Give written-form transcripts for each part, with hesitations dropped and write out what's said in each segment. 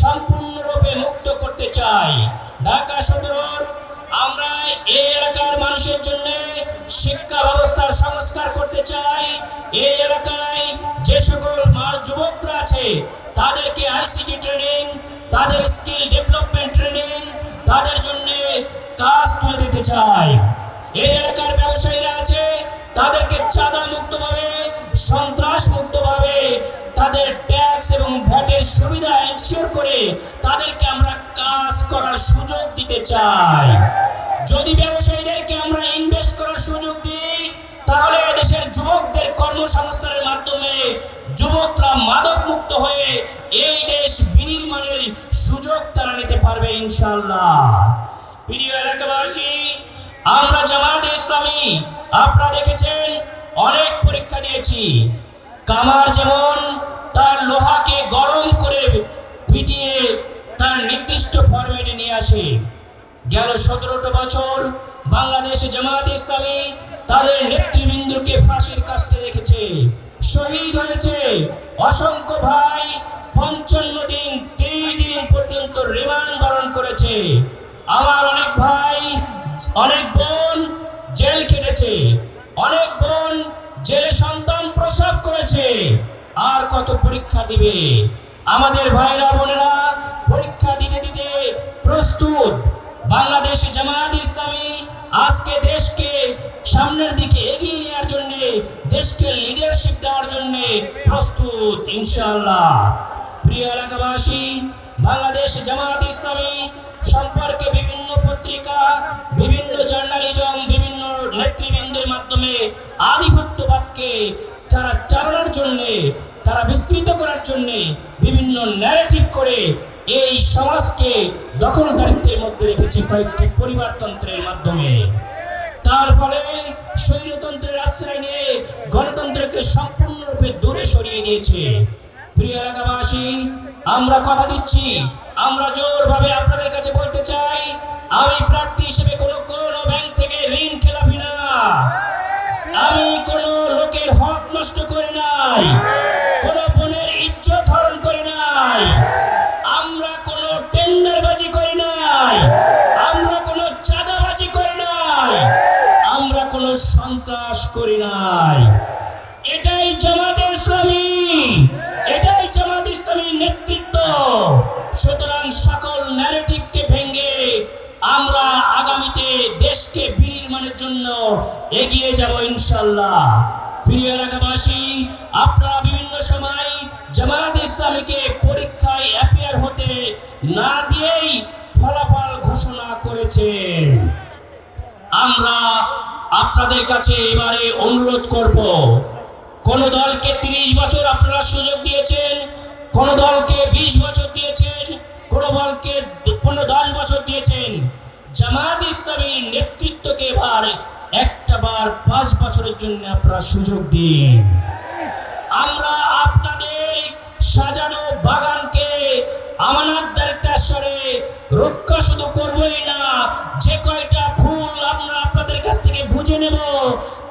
সম্পূর্ণরূপে মুক্ত করতে চাই। ঢাকা সদর আমরা এই এলাকার মানুষের জন্য শিক্ষা ব্যবস্থার সংস্কার করতে চাই। এই এলাকায় যে সকল যুবকরা আছে তাদেরকে আইসিটি ট্রেনিং, তাদের স্কিল ডেভেলপমেন্ট ট্রেনিং, তাদের জন্য কাজ তুলে দিতে চাই। এই এলাকার ব্যবসায়ীরা আছে তাদেরকে চাঁদা মুক্তভাবে, সন্ত্রাস মুক্তভাবে তাদের ট্যাক্স এবং ভ্যাটের সুবিধা এনশিওর করে তাদেরকে আমরা কাজ করার সুযোগ দিতে চাই। যদি ব্যবসায়ীদেরকে আমরা ইনভেস্ট করার সুযোগ দিই তাহলে দেশের যুবকদের কর্মসংস্থানের মাধ্যমে যুবকরা মাদক মুক্ত হয়ে এই দেশ বিনির্মাণের সুযোগ তারা নিতে পারবে ইনশাআল্লাহ। প্রিয় এলাকাবাসী, আমরা জামায়াতে ইসলামী আপনারা দেখেছেন অনেক পরীক্ষা দিয়েছি। কামার যেমন তার লোহাকে গরম করে পিটিয়ে তার নির্দিষ্ট ফরম্যাটে নিয়ে আসে। গেল 17টা বছর বাংলাদেশে জামায়াতে ইসলামী তাদের নেতৃবৃন্দকে ফাঁসির কাস্টে রেখেছে, শহীদ হয়েছে অসংখ্য ভাই। 55 দিন 30 দিন পর্যন্ত রিমান্ড বরণ করেছে। আমার অনেক ভাই, অনেক বোন জেল কেটেছে, অনেক বোন জেলে সন্তান প্রসব করেছে। আর কত পরীক্ষা দিবে? আমাদের ভাইরা বোনেরা পরীক্ষা দিতে দিতে প্রস্তুত। বাংলাদেশে জামায়াতে ইসলামী আজকে দেশকে সামনের দিকে এগিয়ে নেওয়ার জন্য, দেশকে লিডারশিপ দেওয়ার জন্য প্রস্তুত ইনশাআল্লাহ। প্রিয় এলাকাবাসী, বাংলাদেশ জামায়াতে ইসলামী সম্পর্কে বিভিন্ন পত্রিকা, বিভিন্ন জার্নালিজম, বিভিন্ন নেতৃবৃন্দের মাধ্যমে আধিপত্যবাদকে তারা চালানোর জন্য, তারা বিস্তৃত করার জন্য বিভিন্ন ন্যারেটিভ করে এই সমাজকে দখলদারিত্বের মধ্যে রেখেছে কয়েকটি পরিবারতন্ত্রের মাধ্যমে। তার ফলে স্বৈরতন্ত্রের আশ্রয় নিয়ে গণতন্ত্রকে সম্পূর্ণরূপে দূরে সরিয়ে দিয়েছে। প্রিয় এলাকাবাসী, আমরা কথা দিচ্ছি, আমরা জোরভাবে আপনাদের কাছে বলতে চাই, আমি প্রার্থী হিসেবে কোনো ব্যাংক থেকে ঋণ খেলাপি না, আমি কোনো লোকের হক নষ্ট করি নাই, কোনো বোনের ইজ্জত হরণ করি নাই, আমরা কোনো টেন্ডারবাজি করি নাই, আমরা কোনো চাঁদাবাজি করি নাই, আমরা কোনো সন্ত্রাস করি নাই। এটাই জামায়াতে ইসলামী, এটাই জামায়াতে ইসলামীর নেতৃত্ব। সুতরাং সকল ন্যারেটিভকে ভেঙে আমরা আগামীতে দেশকে বিনির্মাণের জন্য এগিয়ে যাব ইনশাআল্লাহ। প্রিয় এলাকাবাসী, আপনারা বিভিন্ন সময় জামায়াতে ইসলামীকে পরীক্ষায় অ্যাপিয়ার হতে না দিয়েই ফলাফল ঘোষণা করেছেন। আমরা আপনাদের কাছে এবারে অনুরোধ করব, কোন দলকে 30 বছর আপনারা সুযোগ দিয়েছেন, কোন দলকে 20 বছর দিয়েছেন, কোন দলকে 10 বছর দিয়েছেন। জামায়াতে ইসলামীর নেতৃত্বকে এবার একটাবার 5 বছরের জন্য আপনারা সুযোগ দিন। আমরা আপনাদের সাজানো বাগানকে আমানতদারিত্বের সরে রক্ষা শুধু করবই না, যে কয়টা ফুল আমরা আপনাদের কাছ থেকে বুঝে নেব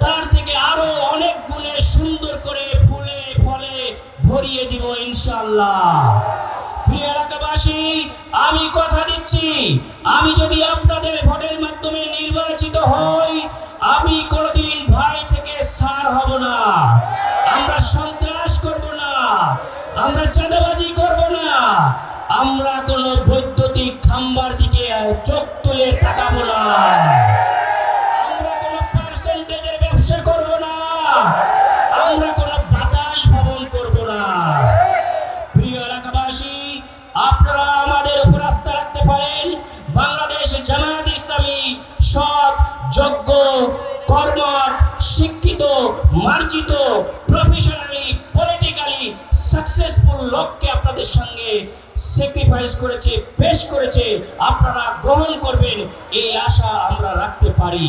তার থেকে আরো অনেক গুণে সুন্দর করে ফুলে ফলে ভরিয়ে দিব ইনশাআল্লাহ। প্রিয় এলাকাবাসী, আমি কথা দিচ্ছি, আমি যদি আপনাদের ভোটের মাধ্যমে নির্বাচিত হই, আমি কোনোদিন ভাই থেকে ছাড় হব না। আমরা সন্ত্রাস করব না, আমরা চাঁদাবাজি করব না, আমরা কোনো বৈদ্যুতিক খাম্বার দিকে চোখ তুলে তাকাবো না, আমরা কোনো পার্সেন্টেজের ব্যবসা করব না, আমরা কোনো বাতাস ভবন করব না। প্রিয় এলাকাবাসী, আপনারা আমাদের উপর আস্থা রাখতে পারেন। বাংলাদেশ জামায়াতে ইসলামী সৎ, যোগ্য, কর্মঠ, শিক্ষিত, মার্জিত, প্রফেশনালি, পলিটিক্যালি সাকসেসফুল লোককে আপনাদের সঙ্গে স্যাক্রিফাইস করেছে, পেশ করেছে, আপনারা গ্রহণ করবেন এই আশা আমরা রাখতে পারি।